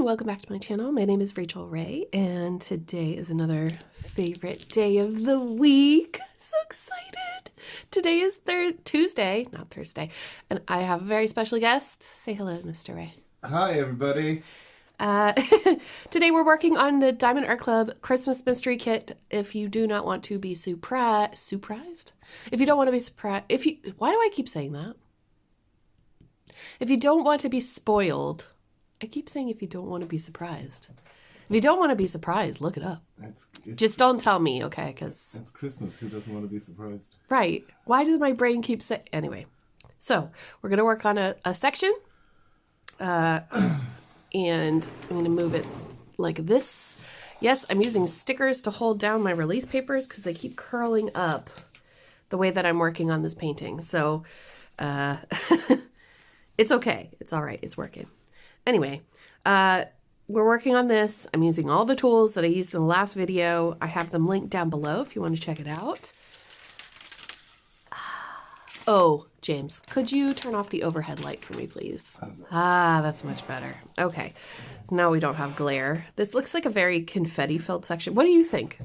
and welcome back to my channel. My name is Rachel Ray, and today is another favorite day of the week. So excited! Today is Tuesday, not Thursday, and I have a very special guest. Say hello, Mr. Ray. Hi, everybody. Today we're working on the Diamond Art Club Christmas Mystery Kit. If you do not want to be surprised? If you don't want to be surprised, why do I keep saying that? If you don't want to be spoiled, I keep saying if you don't want to be surprised. If you don't want to be surprised, look it up. Just don't tell me, okay? Because it's Christmas. Who doesn't want to be surprised? Right. Why does my brain keep saying... Anyway, so we're going to work on a section. And I'm going to move it like this. Yes, I'm using stickers to hold down my release papers because they keep curling up the way that I'm working on this painting. So it's okay. It's all right. It's working. Anyway, we're working on this. I'm using all the tools that I used in the last video. I have them linked down below if you want to check it out. Oh, James, could you turn off the overhead light for me, please? That's much better. Okay, so now we don't have glare. This looks like a very confetti-filled section. What do you think?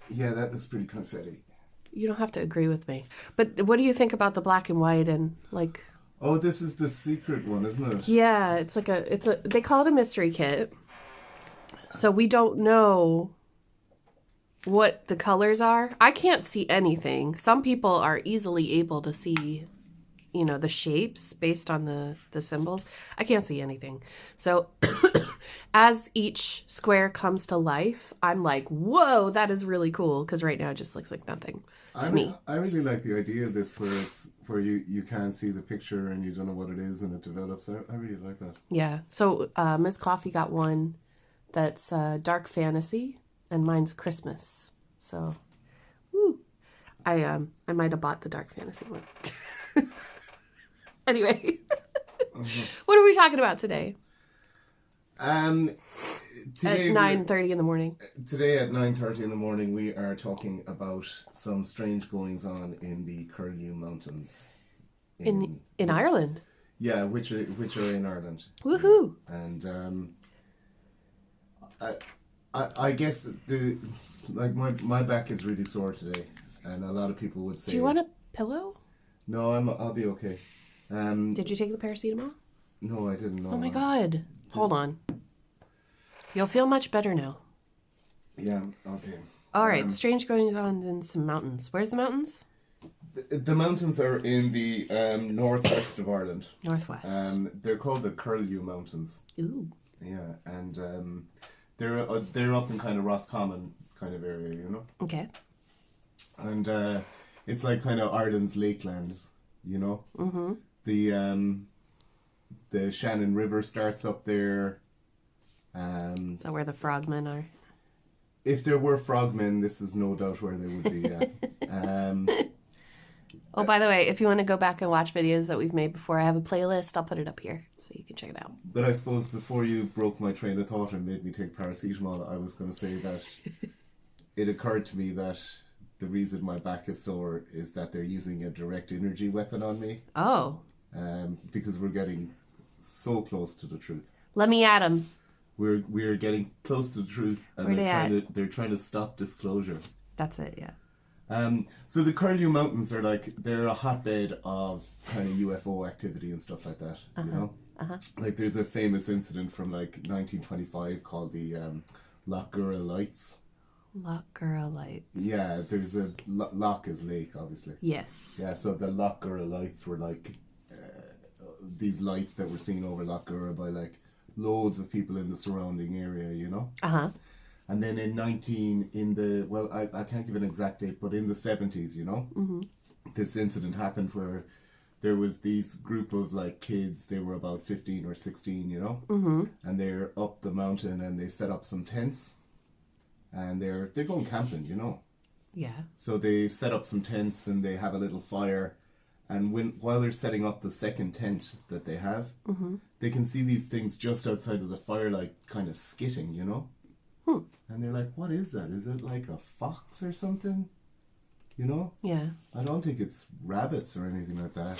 Yeah, that looks pretty confetti. You don't have to agree with me. But what do you think about the black and white and like... Oh, this is the secret one, isn't it? Yeah, it's they call it a mystery kit. So we don't know what the colors are. I can't see anything. Some people are easily able to see, you know, the shapes based on the symbols. I can't see anything. So as each square comes to life, I'm like, whoa, that is really cool. Because right now it just looks like nothing to me. I really like the idea of this where you can't see the picture and you don't know what it is and it develops. I really like that. Yeah. So Miss Coffee got one that's dark fantasy and mine's Christmas. So, woo. I might have bought the dark fantasy one. Anyway, what are we talking about today? Today at 9:30 in the morning. Today at 9:30 in the morning, we are talking about some strange goings on in the Curlew Mountains. In Ireland? Yeah, which are in Ireland. Woohoo! And I guess my back is really sore today, and a lot of people would say. Do you want a pillow? No, I'll be okay. Did you take the paracetamol? No, I didn't. Oh my God! Hold on. You'll feel much better now. Yeah. Okay. All right. Strange goings on in some mountains. Where's the mountains? The mountains are in the northwest of Ireland. Northwest. They're called the Curlew Mountains. Ooh. Yeah, and they're up in kind of Roscommon kind of area, you know. Okay. And it's like kind of Ireland's Lakelands, you know. Mm-hmm. The Shannon River starts up there. Is that where the frogmen are? If there were frogmen, this is no doubt where they would be. Yeah. Oh, by the way, if you want to go back and watch videos that we've made before, I have a playlist. I'll put it up here so you can check it out. But I suppose before you broke my train of thought and made me take paracetamol, I was going to say that it occurred to me that the reason my back is sore is that they're using a direct energy weapon on me. Oh. Because we're getting so close to the truth. Let me at them. We're getting close to the truth, and they're trying to stop disclosure. That's it, yeah. So the Curlew Mountains they're a hotbed of kind of UFO activity and stuff like that. You know, like there's a famous incident from like 1925 called the Loch Gurra Lights. Loch Gurra Lights. Yeah, there's a Loch is lake, obviously. Yes. Yeah, so the Loch Gurra Lights were like these lights that were seen over Loch Gurra by like loads of people in the surrounding area, you know. And then I can't give an exact date, but in the 70s, you know, this incident happened where there was this group of like kids. They were about 15 or 16, you know, and they're up the mountain and they set up some tents, and they're going camping, you know. Yeah. So they set up some tents and they have a little fire, and while they're setting up the second tent that they have, they can see these things just outside of the firelight, kind of skitting, you know. And they're like, what is that? Is it like a fox or something? You know? Yeah. I don't think it's rabbits or anything like that.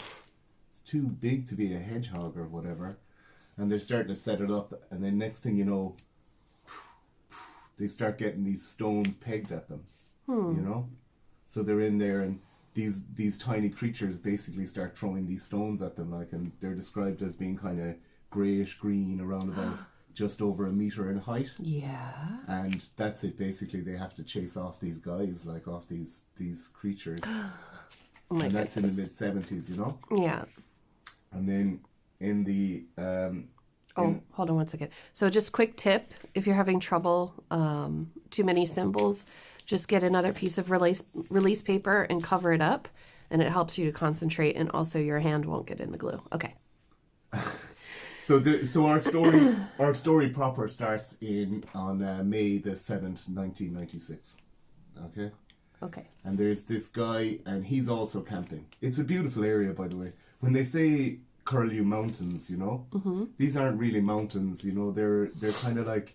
It's too big to be a hedgehog or whatever. and they're starting to set it up, and then next thing you know, they start getting these stones pegged at them, you know? So they're in there, and these tiny creatures basically start throwing these stones at them, like, and they're described as being kind of greyish green, around about just over 1 meter in height. Yeah. And that's it. Basically, they have to chase off these guys, like off these creatures. Oh my and that's goodness. in the mid-70s, you know. Yeah. And then in the hold on one second. So just quick tip, if you're having trouble, too many symbols, just get another piece of release paper and cover it up, and it helps you to concentrate, and also your hand won't get in the glue. Okay. So our story proper starts on May the 7th, 1996. Okay. Okay. And there's this guy, and he's also camping. It's a beautiful area, by the way. When they say Curlew Mountains, you know, these aren't really mountains, you know, they're kind of like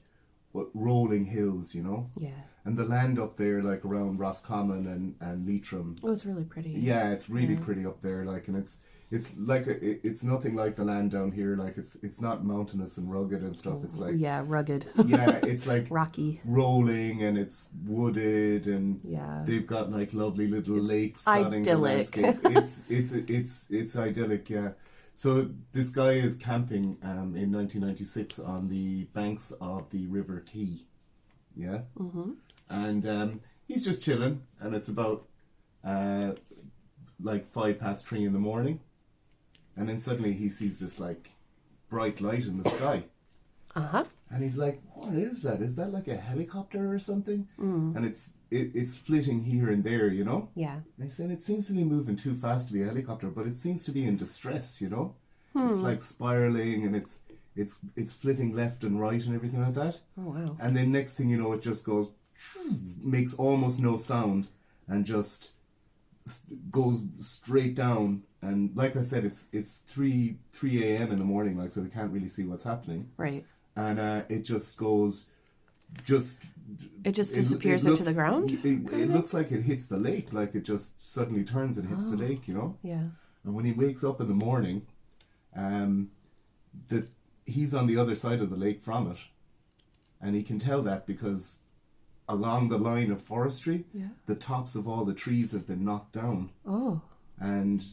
rolling hills, you know. Yeah. And the land up there, like around Roscommon and Leitrim. Oh, it's really pretty. Yeah, it's really pretty up there, like, and it's like it's nothing like the land down here. Like it's not mountainous and rugged and stuff. It's like rugged. yeah, it's like rocky, rolling, and it's wooded, and they've got like lovely little lakes dotting the landscape. It's idyllic, yeah. So this guy is camping in 1996 on the banks of the River Key, yeah, and he's just chilling, and it's about like 3:05 in the morning. And then suddenly he sees this like bright light in the sky. And he's like, what is that? Is that like a helicopter or something? And it's flitting here and there, you know? Yeah. And he said, it seems to be moving too fast to be a helicopter, but it seems to be in distress, you know? It's like spiraling, and it's flitting left and right and everything like that. Oh, wow. And then next thing you know, it just goes, makes almost no sound, and just goes straight down. And like I said, it's 3 a.m. in the morning, like, so we can't really see what's happening. Right. And it just goes, it just disappears into the ground. It looks like it hits the lake, like it just suddenly turns and hits the lake, you know. Yeah. And when he wakes up in the morning, that he's on the other side of the lake from it, and he can tell that because along the line of forestry, the tops of all the trees have been knocked down. Oh. And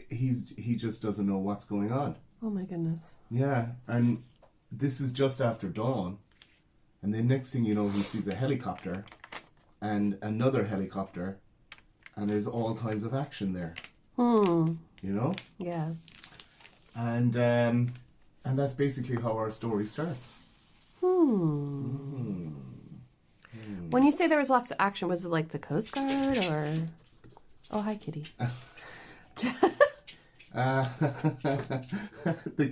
he just doesn't know what's going on. Oh my goodness. Yeah, and this is just after dawn, and then next thing you know, he sees a helicopter and another helicopter, and there's all kinds of action there. You know? Yeah. And that's basically how our story starts. When you say there was lots of action, was it like the Coast Guard or? Oh, hi, kitty. The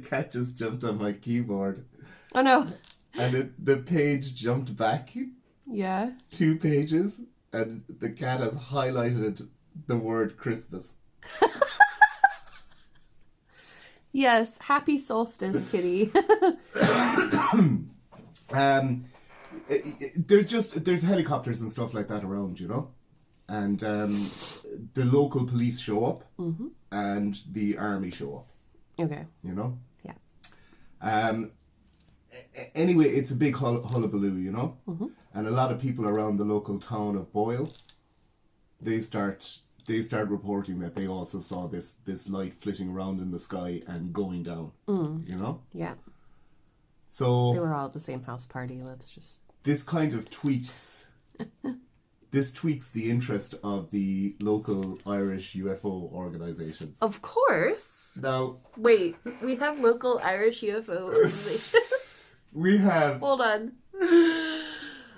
cat just jumped on my keyboard. Oh no. And the page jumped back. Yeah. 2 pages, and the cat has highlighted the word Christmas. Yes, happy solstice, kitty. There's helicopters and stuff like that around, you know, and the local police show up, and the army show up. Okay. You know. Yeah. Anyway, it's a big hullabaloo, you know, and a lot of people around the local town of Boyle, they start reporting that they also saw this light flitting around in the sky and going down. You know. Yeah. So they were all at the same house party. Let's just. This kind of tweaks. This tweaks the interest of the local Irish UFO organizations. Of course. Now. Wait, we have local Irish UFO organizations. We have. Hold on.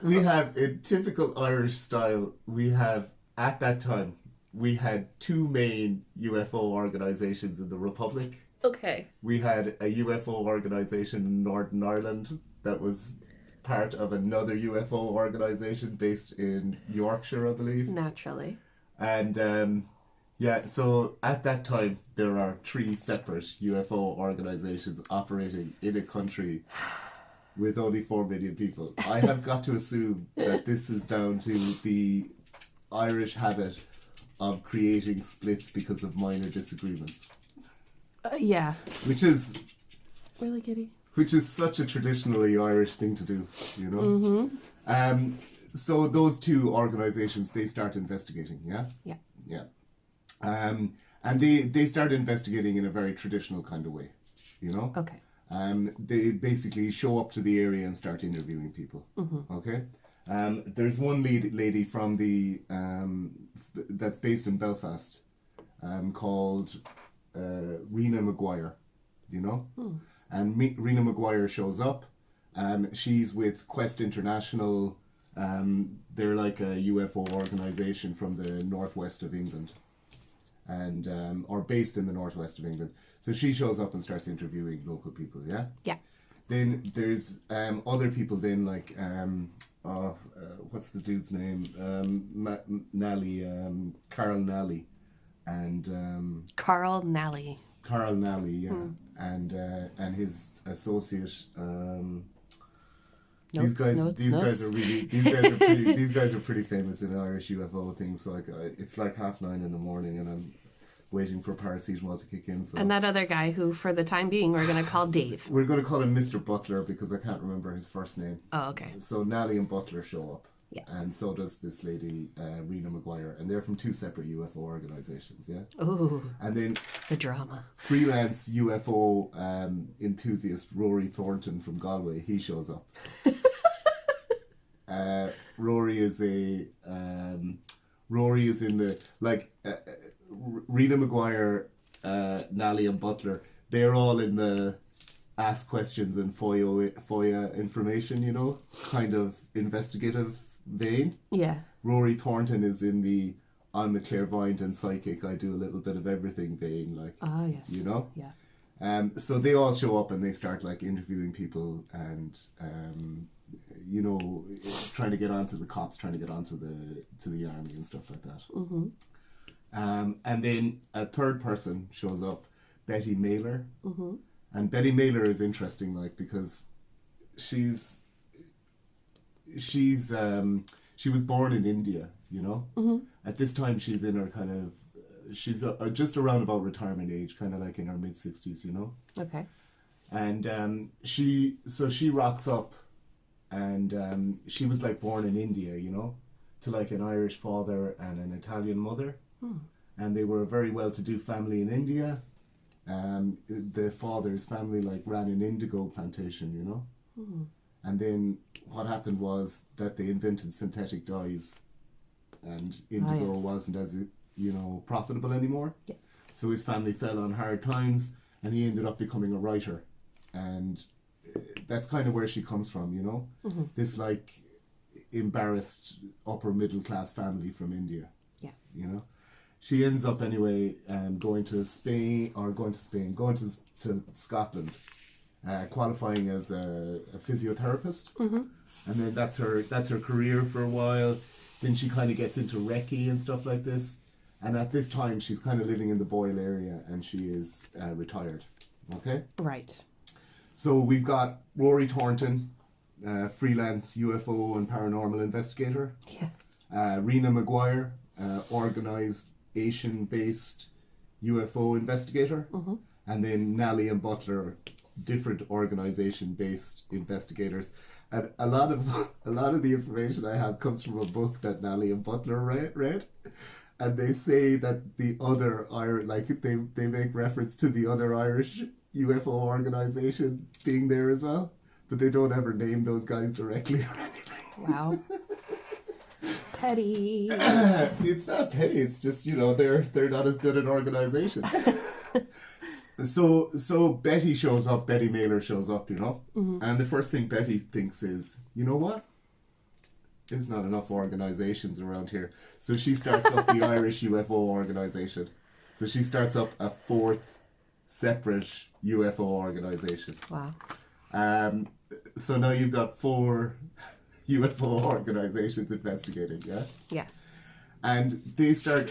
We have, in typical Irish style, at that time, we had 2 main UFO organizations in the Republic. Okay. We had a UFO organization in Northern Ireland that was part of another UFO organization based in Yorkshire, I believe. Naturally. And so at that time, there are 3 separate UFO organizations operating in a country with only 4 million people. I have got to assume that this is down to the Irish habit of creating splits because of minor disagreements. Yeah. Which is Really, Kitty? Which is such a traditionally Irish thing to do, you know? So those two organizations, they start investigating, yeah? Yeah. Yeah. And they start investigating in a very traditional kind of way, you know? Okay. They basically show up to the area and start interviewing people, okay? There's one lady from the, that's based in Belfast, called Rena Maguire, you know? And Rena Maguire shows up. She's with Quest International. They're like a UFO organization from the northwest of England, and or based in the northwest of England. So she shows up and starts interviewing local people. Yeah. Yeah. Then there's other people. Then like what's the dude's name? Nally, Carl Nally, and Carl Nally. Carl Nally, yeah, and his associate. These guys are pretty famous in Irish UFO things. Like it's like 9:30 in the morning, and I'm waiting for paracetamol to kick in. So. And that other guy who, for the time being, we're going to call Dave. We're going to call him Mr. Butler because I can't remember his first name. Oh, okay. So Nally and Butler show up. Yeah. And so does this lady, Rena Maguire. And they're from two separate UFO organizations, yeah? Ooh. And then the drama. Freelance UFO enthusiast Rory Thornton from Galway, he shows up. Rory is in the, like, Rena Maguire, Nally and Butler, they're all in the ask questions and FOIA information, you know, kind of investigative vein. Yeah. Rory Thornton is in the I'm a clairvoyant and psychic, I do a little bit of everything vein, like, yes. you know? Yeah. So they all show up and they start like interviewing people and, you know, trying to get onto the cops, trying to get onto the army and stuff like that. Mm-hmm. And then a third person shows up, Betty Mailer. Mm-hmm. And Betty Mailer is interesting, like, because she was born in India, you know? Mm-hmm. At this time, she's in her kind of, she's just around about retirement age, kind of like in her mid-60s, you know? Okay. And she rocks up, and she was like born in India, you know, to like an Irish father and an Italian mother. And they were a very well-to-do family in India. The father's family like ran an indigo plantation, you know. And then what happened was that they invented synthetic dyes, and indigo wasn't as, you know, profitable anymore. Yeah. So his family fell on hard times, and he ended up becoming a writer, and that's kind of where she comes from, you know. This like embarrassed upper middle class family from India. Yeah. You know. She ends up anyway going to Scotland, qualifying as a physiotherapist, and then that's her career for a while. Then she kind of gets into recce and stuff like this, and at this time she's kind of living in the Boyle area, and she is retired. Okay. Right. So we've got Rory Thornton, freelance UFO and paranormal investigator. Yeah. Rena Maguire, organised Asian-based UFO investigator, and then Nally and Butler, different organization-based investigators. And a lot of the information I have comes from a book that Nally and Butler read, and they say that the other they make reference to the other Irish UFO organization being there as well, but they don't ever name those guys directly or anything. Wow. Petty. It's not petty. It's just, you know, they're not as good an organization. So Betty shows up. Betty Mailer shows up, you know, and the first thing Betty thinks is, you know what? There's not enough organizations around here. So she starts up the Irish UFO Organization. So she starts up a fourth separate UFO organization. Wow. So now you've got 4 UFO organizations investigating, yeah? Yeah. And they start...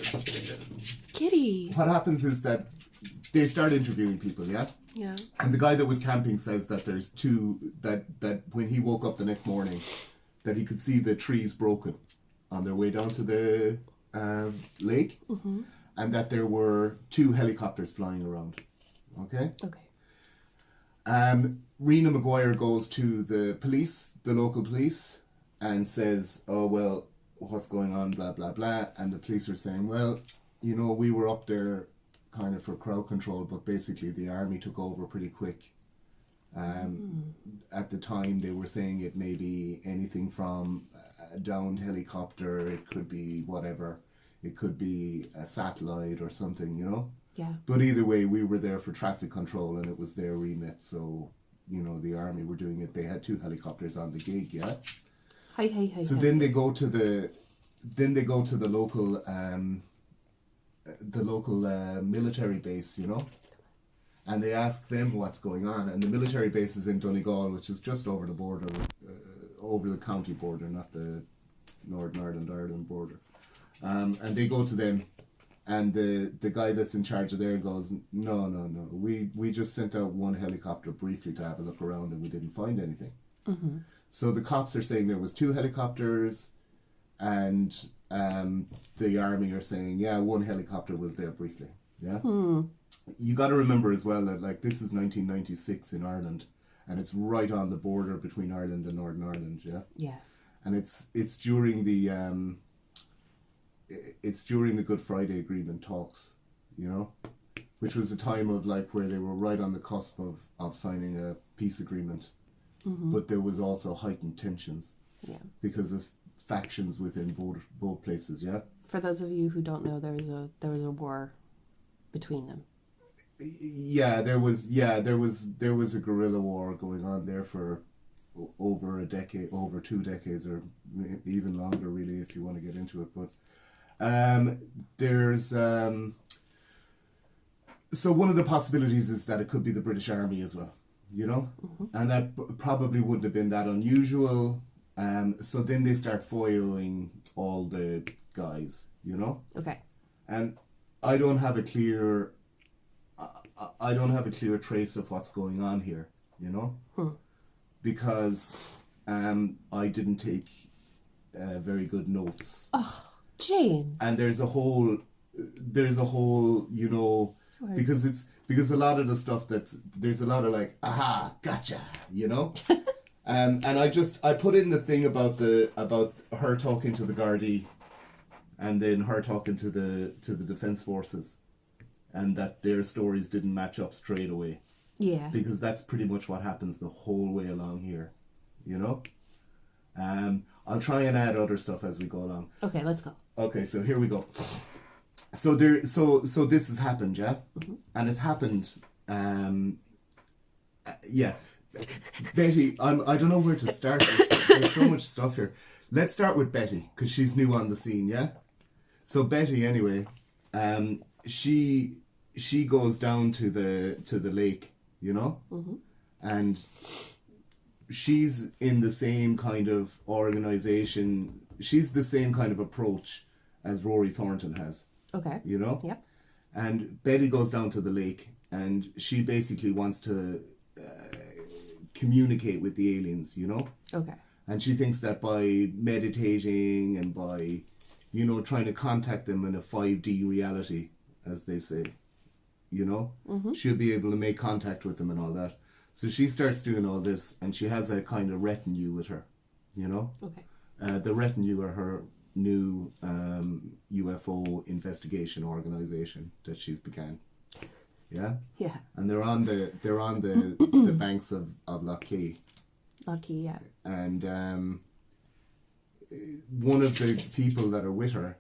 Kitty. What happens is that they start interviewing people, yeah? Yeah. And the guy that was camping says that there's 2... That when he woke up the next morning, that he could see the trees broken on their way down to the lake. And that there were 2 helicopters flying around. Okay? Okay. Rena McGuire goes to the police, the local police, and says, "Oh well, what's going on? Blah blah blah." And the police are saying, "Well, you know, we were up there kind of for crowd control, but basically the army took over pretty quick." At the time, they were saying it may be anything from a downed helicopter, it could be whatever, it could be a satellite or something, you know? Yeah. But either way, we were there for traffic control and it was their remit, so, you know, the army were doing it. They had 2 helicopters on the gig, yeah? Hi. So then they go to the local military base, you know? And they ask them what's going on. And the military base is in Donegal, which is just over the border, over the county border, not the Northern Ireland border. And they go to them, and the guy that's in charge of there goes, no. We just sent out 1 helicopter briefly to have a look around, and we didn't find anything. Mm-hmm. So the cops are saying there was 2 helicopters, and the army are saying, yeah, 1 helicopter was there briefly. Yeah. You got to remember as well that like this is 1996 in Ireland, and it's right on the border between Ireland and Northern Ireland. Yeah. Yeah. And it's during the Good Friday Agreement talks, you know, which was a time of like where they were right on the cusp of signing a peace agreement, but there was also heightened tensions. Yeah. Because of factions within both places. Yeah. For those of you who don't know, there was a war between them. Yeah, there was a guerrilla war going on there for over a decade, over 2 decades, or even longer, really, if you want to get into it. But there's so one of the possibilities is that it could be the British Army as well, you know, and that probably wouldn't have been that unusual. So then they start following all the guys, you know. Okay. And I don't have a clear trace of what's going on here, you know, because I didn't take very good notes. Oh, James. And there's a whole, you know, because a lot of the stuff there's a lot of like, aha, gotcha, you know. And I put in the thing about her talking to the Gardaí, and then her talking to the Defence Forces, and that their stories didn't match up straight away. Yeah. Because that's pretty much what happens the whole way along here, you know? I'll try and add other stuff as we go along. Okay, let's go. Okay, so here we go. So this has happened, yeah? Mm-hmm. And it's happened, yeah. Betty, I don't know where to start. There's so much stuff here. Let's start with Betty, because she's new on the scene, yeah? So Betty, anyway, she goes down to the lake, you know? Mm-hmm. And she's in the same kind of organization. She's the same kind of approach as Rory Thornton has. Okay. You know? Yep. And Betty goes down to the lake, and she basically wants to communicate with the aliens, you know? Okay. And she thinks that by meditating and by, you know, trying to contact them in a 5D reality, as they say, you know, she'll be able to make contact with them and all that. So she starts doing all this, and she has a kind of retinue with her, you know? Okay. The retinue are her new UFO Investigation Organization that she's began. Yeah? Yeah. And they're on the the banks of Lough. Lucky, yeah. And one of the people that are with her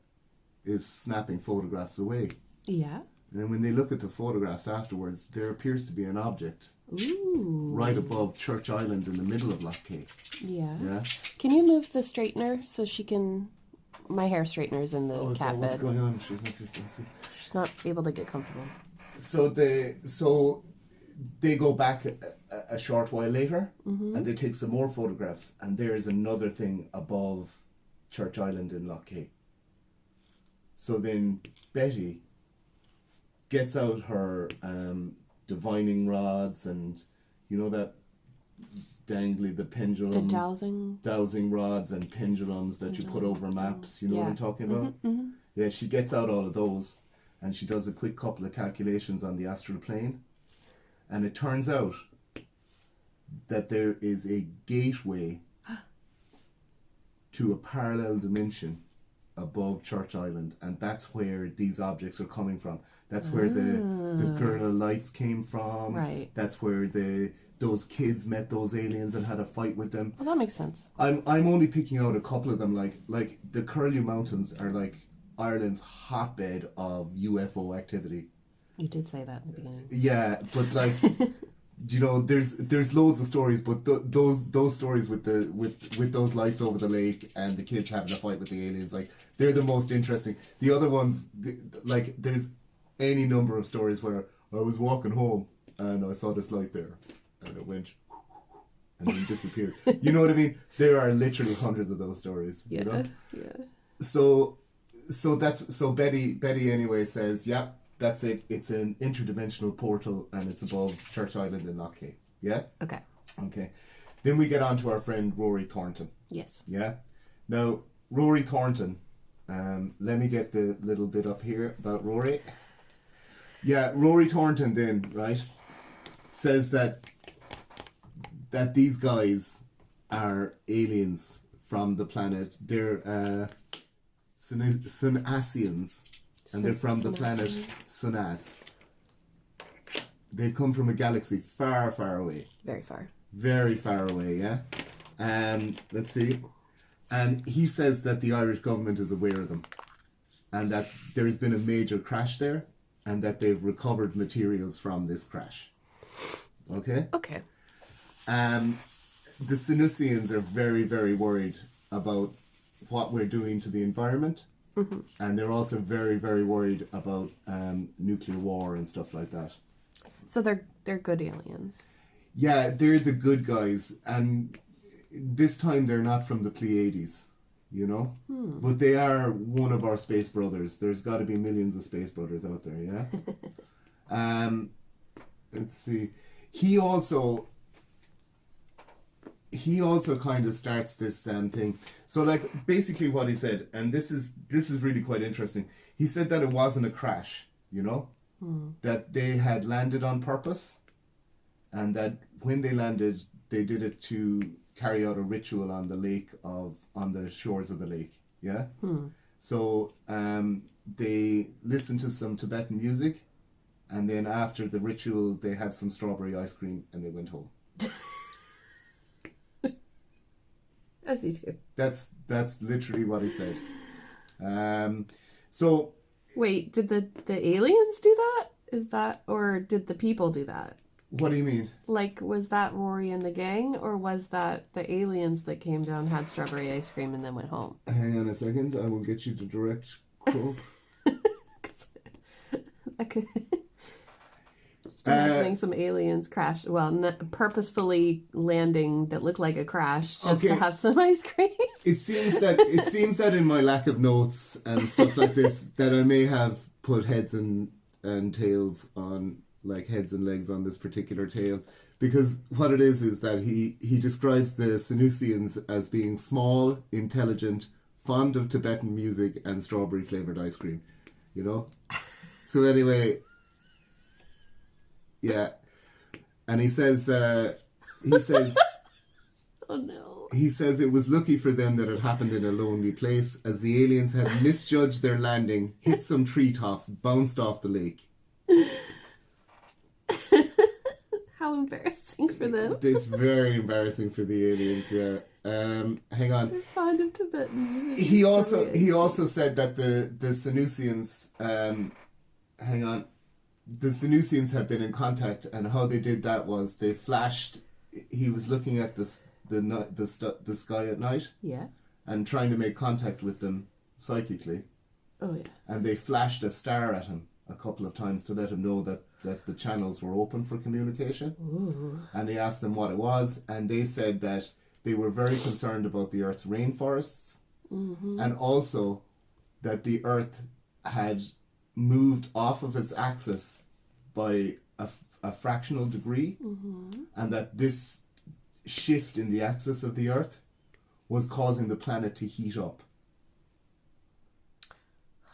is snapping photographs away. Yeah. And when they look at the photographs afterwards, there appears to be an object. Ooh. Right above Church Island in the middle of Lough. Yeah. Yeah. Can you move the straightener so she can... My hair straightener's in the cat bed. What's going on? She's not able to get comfortable. So they go back a short while later, and they take some more photographs, and there is another thing above Church Island in Lough. So then Betty gets out her divining rods and, you know, that dangly, the pendulum, the dowsing rods and pendulums that you put over maps, you know what I'm talking about? Mm-hmm. Yeah, she gets out all of those, and she does a quick couple of calculations on the astral plane, and it turns out that there is a gateway to a parallel dimension above Church Island, and that's where these objects are coming from. That's where the girl of lights came from. Right. That's where those kids met those aliens and had a fight with them. Well, that makes sense. I'm only picking out a couple of them. Like the Curlew Mountains are like Ireland's hotbed of UFO activity. You did say that in the beginning. Yeah, but like you know, there's loads of stories, but those stories with those lights over the lake and the kids having a fight with the aliens, like they're the most interesting. The other ones, like there's any number of stories where I was walking home and I saw this light there, and it went and then disappeared. You know what I mean? There are literally hundreds of those stories. Yeah, you know? yeah. So Betty anyway says, yeah, that's it. It's an interdimensional portal and it's above Church Island in Lockheed. Yeah? Okay. Okay. Then we get on to our friend Rory Thornton. Yes. Yeah? Now, Rory Thornton, let me get the little bit up here about Rory. Yeah, Rory Thornton then, right, says that these guys are aliens from the planet. They're Sunasians. And they're from the planet Sunas. They've come from a galaxy far, far away. Very far. Very far away, yeah? Let's see. And he says that the Irish government is aware of them. And that there's been a major crash there. And that they've recovered materials from this crash. Okay? Okay. The Sanusians are very, very worried about what we're doing to the environment. Mm-hmm. And they're also very, very worried about nuclear war and stuff like that. So they're good aliens. Yeah, they're the good guys, and this time they're not from the Pleiades, you know? But they are one of our space brothers. There's got to be millions of space brothers out there, yeah? Let's see. He also kind of starts this thing. So like basically what he said, and this is really quite interesting. He said that it wasn't a crash, you know, that they had landed on purpose, and that when they landed, they did it to carry out a ritual on the shores of the lake. Yeah. So they listened to some Tibetan music, and then after the ritual, they had some strawberry ice cream, and they went home. As you do. That's literally what he said. So wait, did the aliens do that? Is that, or did the people do that? What do you mean? Like, was that Rory and the gang, or was that the aliens that came down, had strawberry ice cream, and then went home? Hang on a second, I will get you the direct quote. I could just imagining some aliens crash, purposefully landing that looked like a crash just to have some ice cream. It seems that in my lack of notes and stuff like this, that I may have put heads and tails on, like heads and legs on this particular tale, because what it is that he describes the Sanusians as being small, intelligent, fond of Tibetan music and strawberry flavored ice cream, you know. So anyway, yeah, and he says oh no. He says it was lucky for them that it happened in a lonely place, as the aliens had misjudged their landing, hit some treetops, bounced off the lake. How embarrassing for them. It's very embarrassing for the aliens, yeah. Hang on. They're fond of Tibetan music. He also said that the Sanusians, hang on, the Sanusians had been in contact, and how they did that was they flashed. He was looking at the sky at night, yeah, and trying to make contact with them psychically. Oh yeah. And they flashed a star at him a couple of times to let him know that the channels were open for communication. Ooh. And he asked them what it was, and they said that they were very concerned about the Earth's rainforests, and also that the Earth had moved off of its axis by a fractional degree, and that this shift in the axis of the Earth was causing the planet to heat up.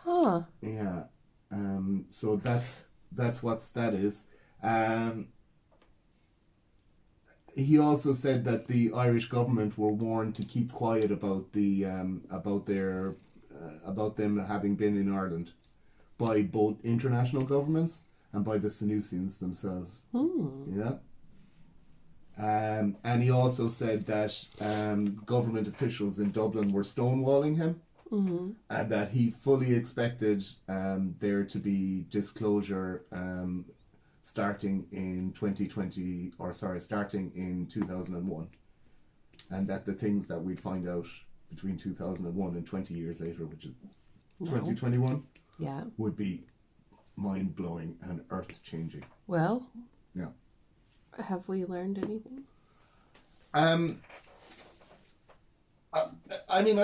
Huh. Yeah. So that's what that is. he also said that the Irish government were warned to keep quiet about the about their about them having been in Ireland by both international governments and by the Sanusians themselves. Yeah. And he also said that government officials in Dublin were stonewalling him, and that he fully expected there to be disclosure starting in 2001, and that the things that we'd find out between 2001 and 20 years later, which is 2021, would be mind-blowing and earth-changing. Well, yeah. Have we learned anything? I mean,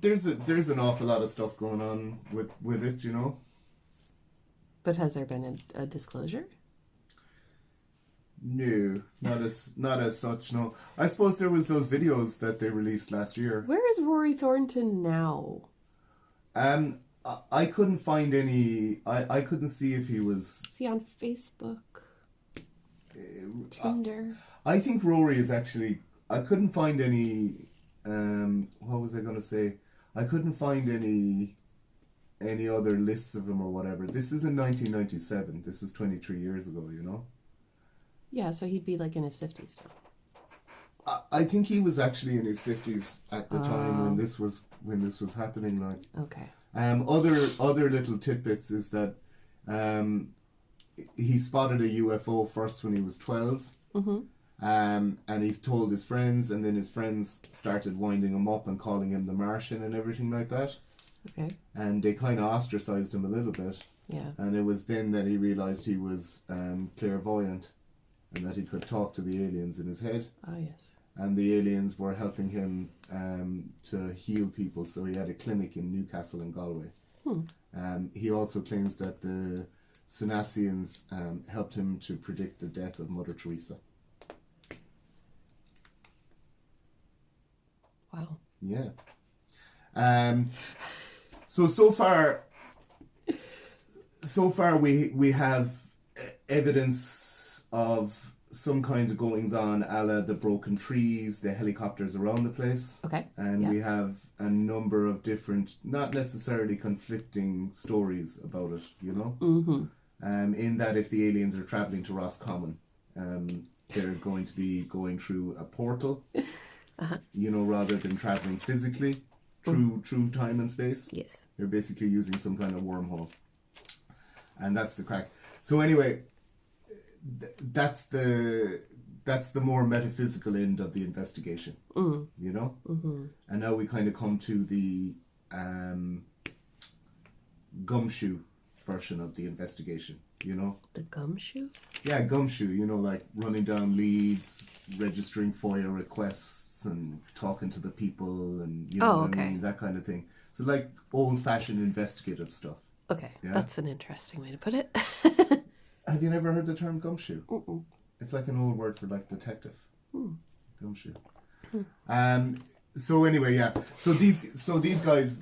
there's an awful lot of stuff going on with it, you know. But has there been a disclosure? No, not as such. No, I suppose there was those videos that they released last year. Where is Rory Thornton now? I couldn't find any. I couldn't see if he was. Is he on Facebook? Tinder? I think Rory is actually. I couldn't find any. What was I going to say? I couldn't find any other lists of them or whatever. This is in 1997. This is 23 years ago. You know. Yeah, so he'd be like in his 50s now. I think he was actually in his 50s at the time when this was happening. Like, okay. Other little tidbits is that he spotted a UFO first when he was 12. And he's told his friends, and then his friends started winding him up and calling him the Martian and everything like that. Okay. And they kind of ostracized him a little bit. Yeah. And it was then that he realized he was clairvoyant, and that he could talk to the aliens in his head. Ah, yes. And the aliens were helping him to heal people, so he had a clinic in Newcastle and Galway. He also claims that the Sanusians helped him to predict the death of Mother Teresa. Wow. Yeah. So far we have evidence of some kind of goings on, a la the broken trees, the helicopters around the place. Okay. And we have a number of different, not necessarily conflicting stories about it, you know? In that if the aliens are travelling to Roscommon, they're going to be going through a portal, you know, rather than travelling physically through time and space. Yes. They're basically using some kind of wormhole. And that's the crack. So anyway, that's the more metaphysical end of the investigation, you know? And now we kind of come to the Gumshoe version of the investigation, you know? The Gumshoe? Yeah, Gumshoe, you know, like running down leads, registering FOIA requests and talking to the people and, you know what I mean, that kind of thing. So like old-fashioned investigative stuff. Okay, yeah? That's an interesting way to put it. Have you never heard the term gumshoe? It's like an old word for like detective. Gumshoe. So anyway, yeah. So these guys,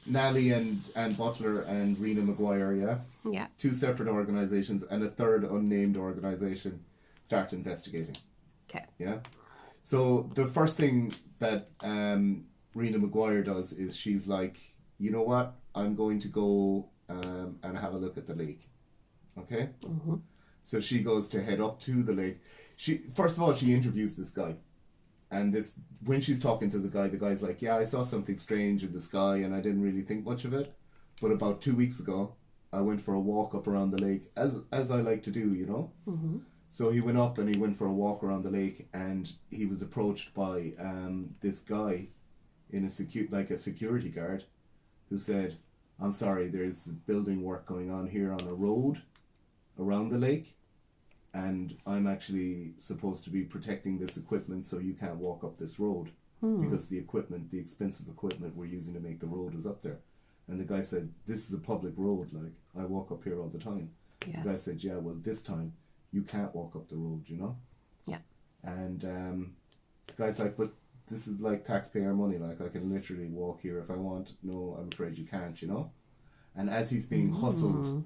Nally and Butler and Rena Maguire, yeah? Yeah. Two separate organizations and a third unnamed organization start investigating. Okay. Yeah. So the first thing that Rena Maguire does is she's like, you know what? I'm going to go and have a look at the lake. Okay? So she goes to head up to the lake. First of all, she interviews this guy. And when she's talking to the guy's like, yeah, I saw something strange in the sky and I didn't really think much of it. But about 2 weeks ago, I went for a walk up around the lake, as I like to do, you know? So he went up and he went for a walk around the lake, and he was approached by this guy in a security guard who said, I'm sorry, there's building work going on here on a road around the lake, and I'm actually supposed to be protecting this equipment so you can't walk up this road because the expensive equipment we're using to make the road is up there. And the guy said, this is a public road, like I walk up here all the time. Yeah. The guy said, yeah, well this time you can't walk up the road, you know? Yeah. And the guy's like, but this is like taxpayer money, like I can literally walk here if I want. No, I'm afraid you can't, you know? And as he's being hustled,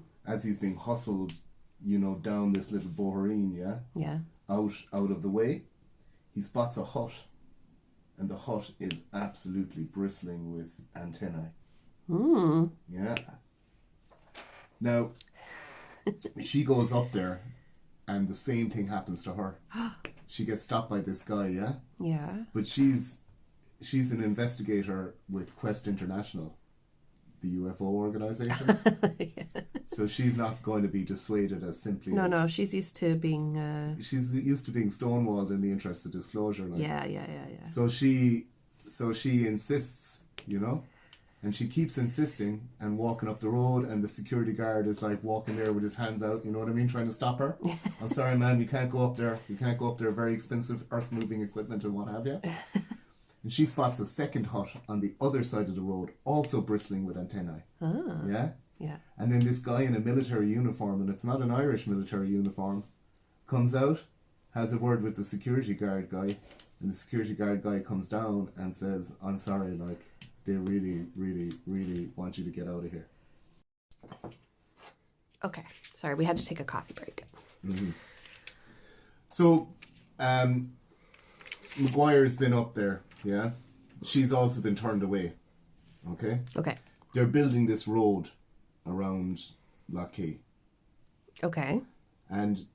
you know, down this little boherine, yeah? Yeah. out of the way, he spots a hut, and the hut is absolutely bristling with antennae. Yeah. Now, she goes up there, and the same thing happens to her. She gets stopped by this guy, yeah? Yeah. But she's an investigator with Quest International, the UFO organization. Yeah. So she's not going to be dissuaded as simply as... No, she's used to being... She's used to being stonewalled in the interest of disclosure. Like. Yeah. So she insists, you know? And she keeps insisting and walking up the road, and the security guard is like walking there with his hands out, you know what I mean, trying to stop her. I'm sorry, man, you can't go up there. You can't go up there. Very expensive earth-moving equipment and what have you. And she spots a second hut on the other side of the road, also bristling with antennae. Ah. Yeah? Yeah. And then this guy in a military uniform, and it's not an Irish military uniform, comes out, has a word with the security guard guy, and the security guard guy comes down and says, I'm sorry, like, they really, really, really want you to get out of here. Okay. Sorry, we had to take a coffee break. Mm-hmm. So, McGuire's been up there, yeah? She's also been turned away, okay? Okay. They're building this road around Lockheed. Okay. And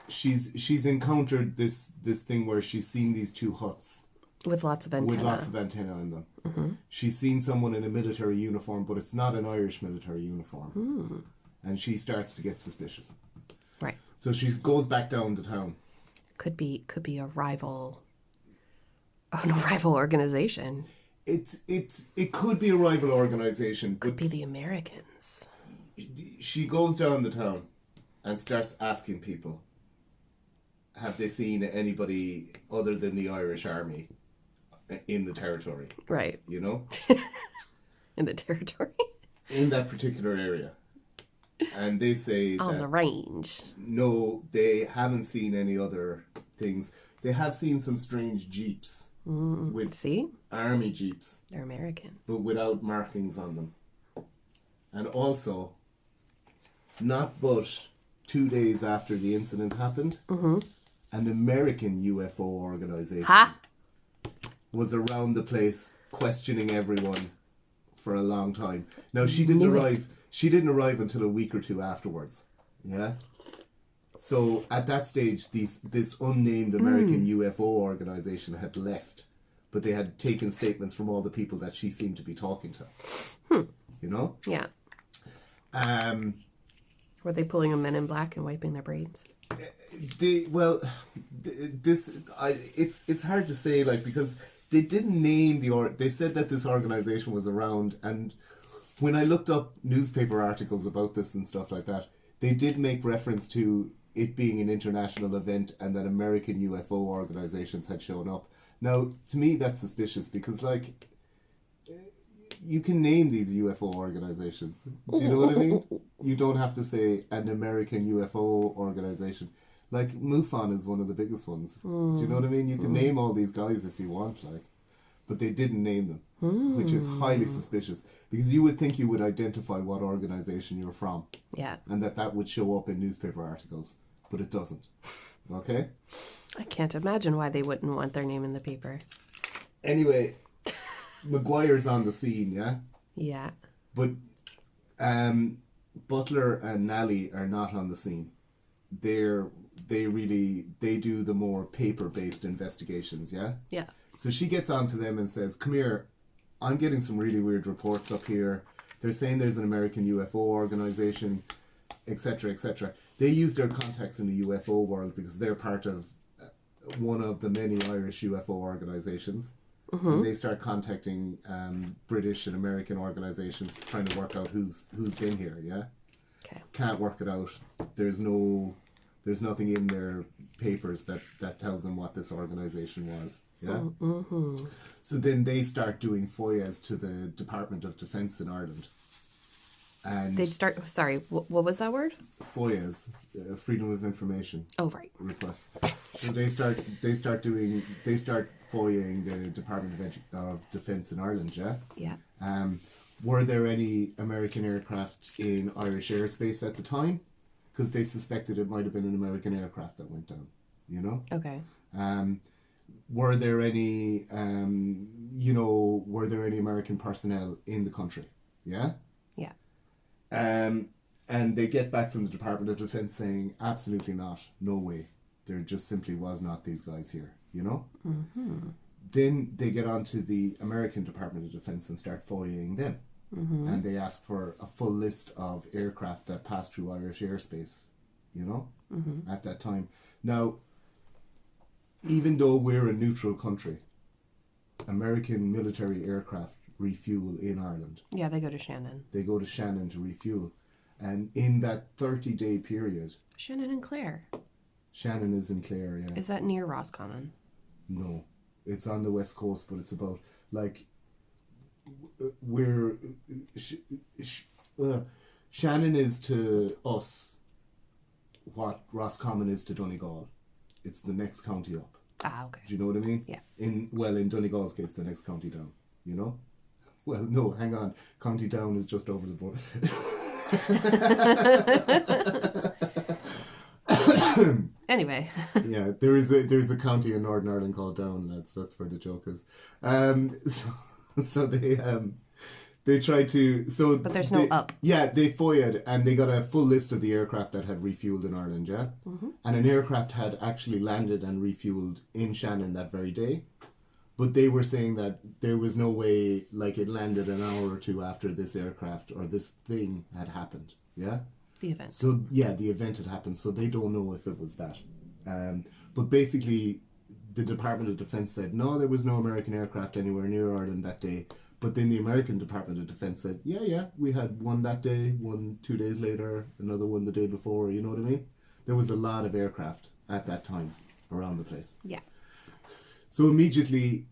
she's encountered this thing where she's seen these two huts. With lots of antennae. With lots of antennae on them. Mm-hmm. She's seen someone in a military uniform, but it's not an Irish military uniform. And she starts to get suspicious. Right. So she goes back down to town. Could be a rival. An rival organization. It could be a rival organization. Could be the Americans. She goes down the town and starts asking people, have they seen anybody other than the Irish Army in the territory? Right. You know? In the territory? In that particular area. And they say on the range. No, they haven't seen any other things. They have seen some strange jeeps. With army jeeps. They're American. But without markings on them. And also, not but 2 days after the incident happened, an American UFO organization was around the place questioning everyone for a long time. Now, she didn't arrive until a week or two afterwards. Yeah? So at that stage, this unnamed American UFO organization had left, but they had taken statements from all the people that she seemed to be talking to. You know? Yeah. Were they pulling a Men in Black and wiping their brains? It's hard to say, like, because they didn't name they said that this organization was around, and when I looked up newspaper articles about this and stuff like that, they did make reference to it being an international event and that American UFO organizations had shown up. Now, to me, that's suspicious because, like, you can name these UFO organizations. Do you know what I mean? You don't have to say an American UFO organization. Like, MUFON is one of the biggest ones. Do you know what I mean? You can name all these guys if you want, like, but they didn't name them, which is highly suspicious because you would think you would identify what organization you're from. Yeah. And that would show up in newspaper articles, but it doesn't. Okay? I can't imagine why they wouldn't want their name in the paper. Anyway, McGuire's on the scene, yeah? Yeah. But Butler and Nally are not on the scene. They do the more paper-based investigations, yeah? Yeah. So she gets on to them and says, come here, I'm getting some really weird reports up here. They're saying there's an American UFO organization, etc., etc. They use their contacts in the UFO world because they're part of one of the many Irish UFO organizations. And they start contacting British and American organizations trying to work out who's been here, yeah? Okay. Can't work it out. There's nothing in their papers that tells them what this organization was, yeah? So then they start doing FOIAs to the Department of Defence in Ireland. And they'd start, sorry, what was that word? FOIAs, Freedom of Information. Oh, right. Requests. So they start FOIAing the Department of Defence in Ireland, yeah? Yeah. Were there any American aircraft in Irish airspace at the time? because they suspected it might have been an American aircraft that went down, you know? Okay. Were there any, were there any American personnel in the country? Yeah? Yeah. And they get back from the Department of Defense saying, absolutely not, no way. There just simply was not these guys here, you know? Mm-hmm. Then they get on to the American Department of Defense and start FOIAing them. Mm-hmm. And they ask for a full list of aircraft that passed through Irish airspace, you know, at that time. Now, even though we're a neutral country, American military aircraft refuel in Ireland. Yeah, they go to Shannon. They go to Shannon to refuel. And in that 30-day period... Shannon and Clare. Shannon is in Clare, yeah. Is that near Roscommon? No. It's on the west coast, but it's about, like... We're... Shannon is to us what Roscommon is to Donegal. It's the next county up. Ah, okay. Do you know what I mean? Yeah. In Donegal's case, the next county down. You know? Well, no, hang on. County down is just over the border. Anyway. Yeah, there's a county in Northern Ireland called Down. That's where the joke is. So they tried to... But there's no up. Yeah, they FOIA'd and they got a full list of the aircraft that had refueled in Ireland, yeah? Mm-hmm. And an aircraft had actually landed and refueled in Shannon that very day. But they were saying that there was no way, like, it landed an hour or two after this aircraft or this thing had happened, yeah? The event. So, yeah, the event had happened, so they don't know if it was that. But basically, the Department of Defense said, no, there was no American aircraft anywhere near Ireland that day. But then the American Department of Defense said, yeah, we had one that day, one 2 days later, another one the day before, you know what I mean? There was a lot of aircraft at that time around the place. Yeah. So immediately,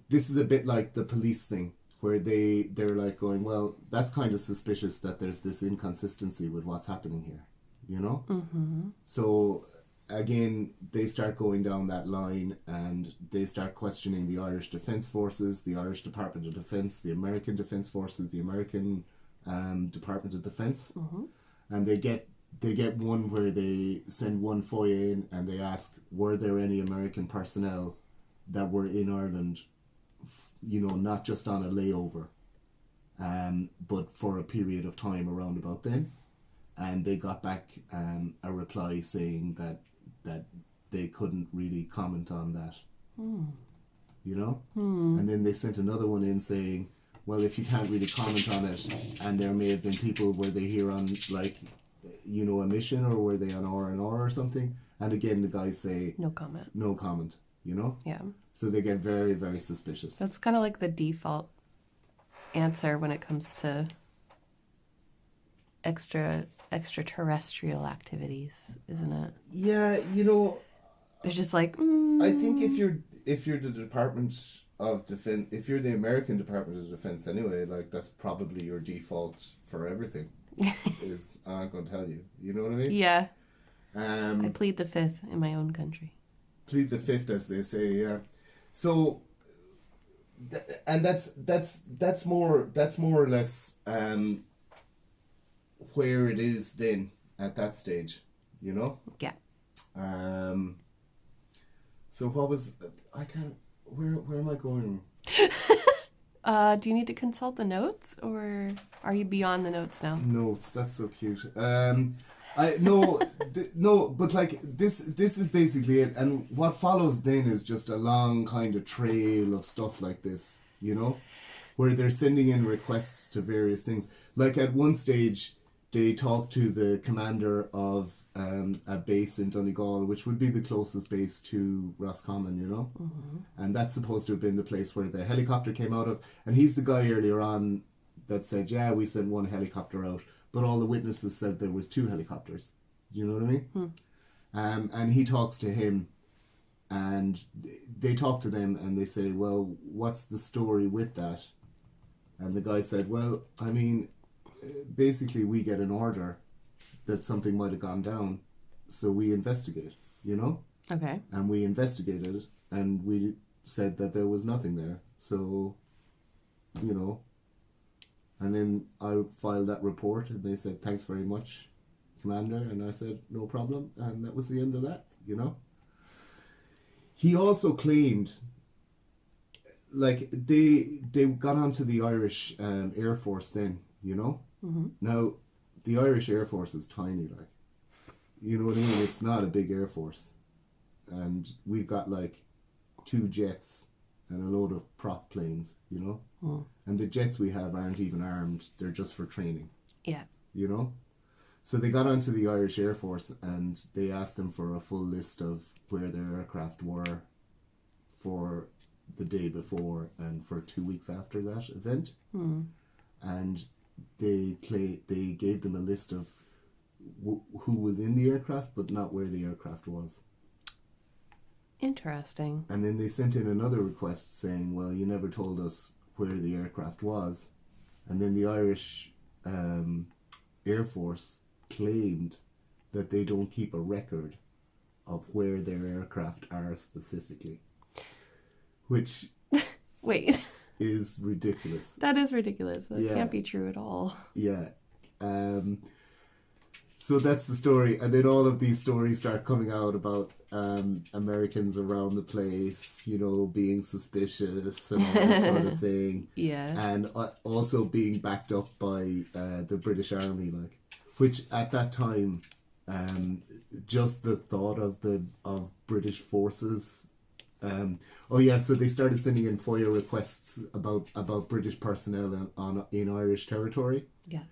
this is a bit like the police thing, where they're like going, well, that's kind of suspicious that there's this inconsistency with what's happening here, you know? Mm-hmm. So again, they start going down that line and they start questioning the Irish Defence Forces, the Irish Department of Defence, the American Defence Forces, the American Department of Defence. Mm-hmm. And they get one where they send one FOIA in and they ask, were there any American personnel that were in Ireland, you know, not just on a layover, but for a period of time around about then. And they got back a reply saying that they couldn't really comment on that. You know? And then they sent another one in saying, well, if you can't really comment on it, and there may have been people, were they here on, like, you know, a mission, or were they on R&R or something? And again, the guys say... No comment, you know? Yeah. So they get very, very suspicious. That's kind of like the default answer when it comes to extraterrestrial activities, isn't it? Yeah, you know... They're just like... I think if you're the Department of Defense, if you're the American Department of Defense anyway, like, that's probably your default for everything. Is I'm going to tell you. You know what I mean? Yeah. I plead the fifth in my own country. Plead the fifth, as they say, yeah. So, and that's more or less where it is then at that stage, you know? Yeah. So what was where am I going? Do you need to consult the notes, or are you beyond the notes now? Notes, that's so cute. No, but like this is basically it, and what follows then is just a long kind of trail of stuff like this, you know, where they're sending in requests to various things. Like at one stage, they talked to the commander of a base in Donegal, which would be the closest base to Roscommon, you know, and that's supposed to have been the place where the helicopter came out of. And he's the guy earlier on that said, yeah, we sent one helicopter out. But all the witnesses said there was 2 helicopters. Do you know what I mean? And he talks to him, and they talk to them, and they say, well, what's the story with that? And the guy said, well, I mean, basically we get an order that something might have gone down, so we investigate, you know? Okay. And we investigated, and we said that there was nothing there. So, you know... And then I filed that report, and they said, thanks very much. commander, and I said, no problem. And that was the end of that, you know. He also claimed, like, they got onto the Irish Air Force then, you know. Mm-hmm. Now, the Irish Air Force is tiny, like, you know what I mean? It's not a big Air Force. And we've got, like, 2 jets and a load of prop planes, you know. Mm. And the jets we have aren't even armed. They're just for training. Yeah. You know? So they got onto the Irish Air Force and they asked them for a full list of where their aircraft were for the day before and for 2 weeks after that event. Mm. And they gave them a list of who was in the aircraft, but not where the aircraft was. Interesting. And then they sent in another request saying, well, you never told us where the aircraft was. And then the Irish Air Force claimed that they don't keep a record of where their aircraft are specifically. Which Wait. is ridiculous. That is ridiculous. That can't be true at all. Yeah. So that's the story. And then all of these stories start coming out about Americans around the place, you know, being suspicious and all that sort of thing. Yeah. And also being backed up by the British Army, like, which at that time, just the thought of British forces. So they started sending in FOIA requests about British personnel in Irish territory. Yeah.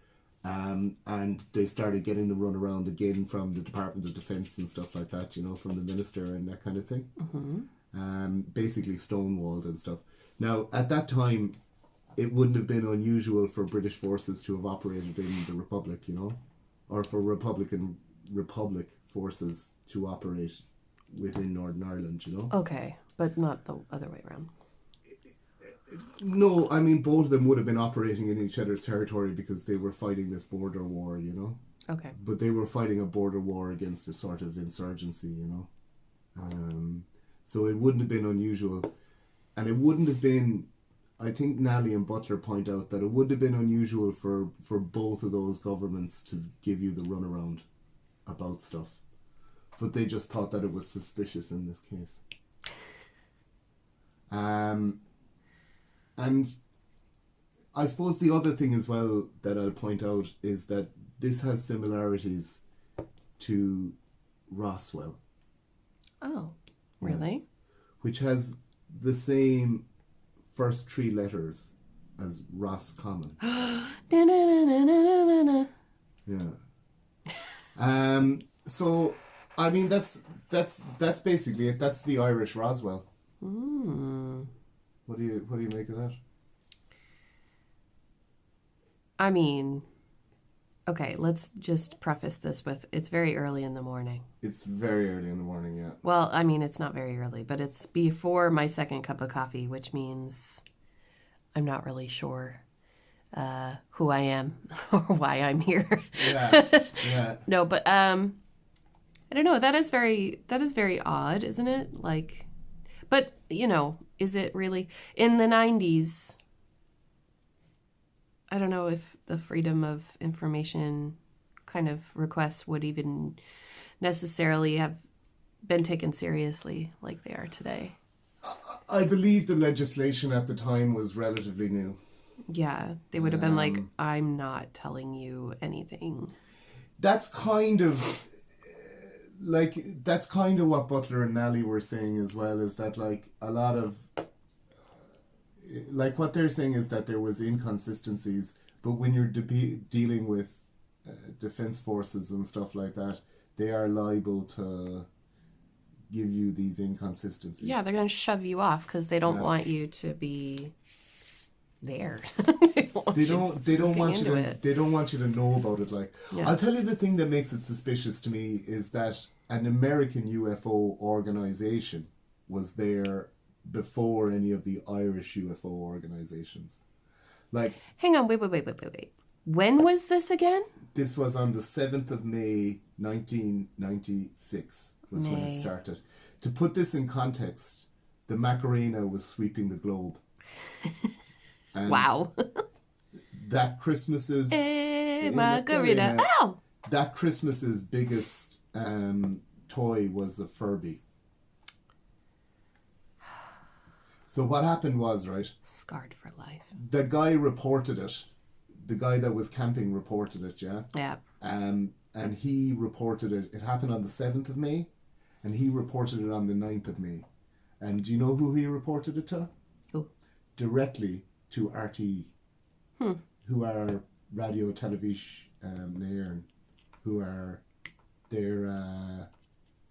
And they started getting the runaround again from the Department of Defence and stuff like that, you know, from the minister and that kind of thing. Mm-hmm. Basically stonewalled and stuff. Now, at that time, it wouldn't have been unusual for British forces to have operated in the Republic, you know, or for Republic forces to operate within Northern Ireland, you know. Okay, but not the other way around. No, I mean, both of them would have been operating in each other's territory because they were fighting this border war, you know. Okay. But they were fighting a border war against a sort of insurgency, you know. So it wouldn't have been unusual. And it wouldn't have been, I think Nally and Butler point out that it would have been unusual for both of those governments to give you the runaround about stuff. But they just thought that it was suspicious in this case. And I suppose the other thing as well that I'll point out is that this has similarities to Roswell. Oh, really? Which has the same first 3 letters as Roscommon. Yeah. So, I mean, that's basically it. That's the Irish Roswell. Mm. What do you make of that? I mean, okay, let's just preface this with it's very early in the morning. It's very early in the morning, yeah. Well, I mean, it's not very early, but it's before my second cup of coffee, which means I'm not really sure who I am or why I'm here. Yeah. No, but I don't know. That is very odd, isn't it? Like, but you know, is it really in the 90s? I don't know if the freedom of information kind of requests would even necessarily have been taken seriously like they are today. I believe the legislation at the time was relatively new. Yeah, they would have been like, I'm not telling you anything. That's kind of what Butler and Nally were saying as well, is that like a lot of like what they're saying is that there was inconsistencies, but when you're dealing with defense forces and stuff like that, they are liable to give you these inconsistencies. Yeah, they're going to shove you off because they don't want you to be there. They don't want you to know about it. Like, yeah. I'll tell you the thing that makes it suspicious to me is that an American UFO organization was there before any of the Irish UFO organizations. Like, hang on, wait. When was this again? This was on the 7th of May, 1996 was when it started. To put this in context, the Macarena was sweeping the globe. And wow. That Christmas's Macarena. Oh! that Christmas's biggest toy was a Furby. So what happened was, right? Scarred for life. The guy reported it. The guy that was camping reported it, yeah? Yeah. And he reported it. It happened on the 7th of May, and he reported it on the 9th of May. And do you know who he reported it to? Who? Directly to RTE, who are Radio Television Nairn, who are they're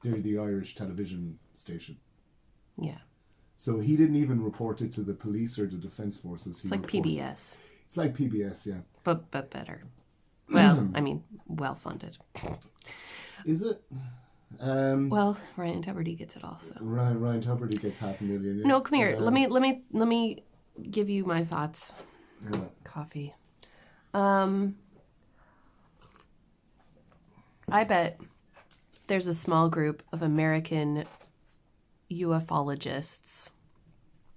the Irish television station. Yeah. So he didn't even report it to the police or the defence forces. It's like PBS. It's like PBS, yeah. But better. Well, I mean, well funded. Is it? Well, Ryan Tuberty gets it also. Ryan Tuberty gets $500,000. Yeah. No, come here. Let me give you my thoughts. Yeah. Coffee. I bet there's a small group of American ufologists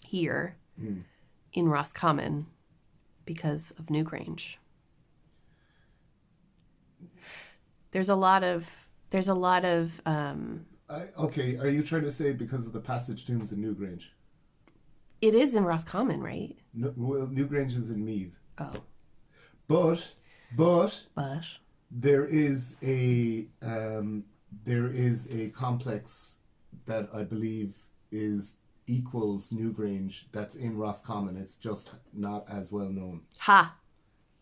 here in Roscommon because of Newgrange. There's a lot of okay, are you trying to say because of the passage tombs in Newgrange? It is in Roscommon, right? No, well, Newgrange is in Meath. Oh. But there is a complex that I believe equals Newgrange that's in Roscommon. It's just not as well known. Ha!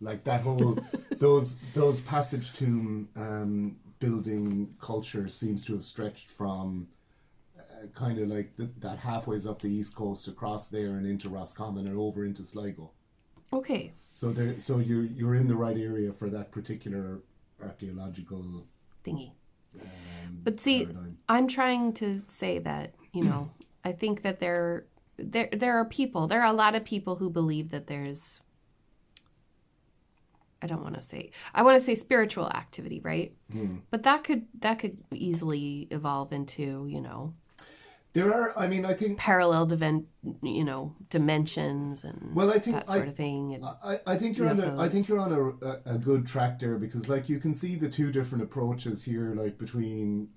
Like that whole those passage tomb building culture seems to have stretched from kind of like that halfways up the east coast across there and into Roscommon and over into Sligo. Okay. So you're in the right area for that particular archaeological thingy. But see, paradigm. I'm trying to say that, I think that there are a lot of people who believe that there's, I want to say spiritual activity, right? But that could easily evolve into, there are, I think parallel dimensions and that sort of thing. And I think you're on a good track there, because like you can see the two different approaches here, like between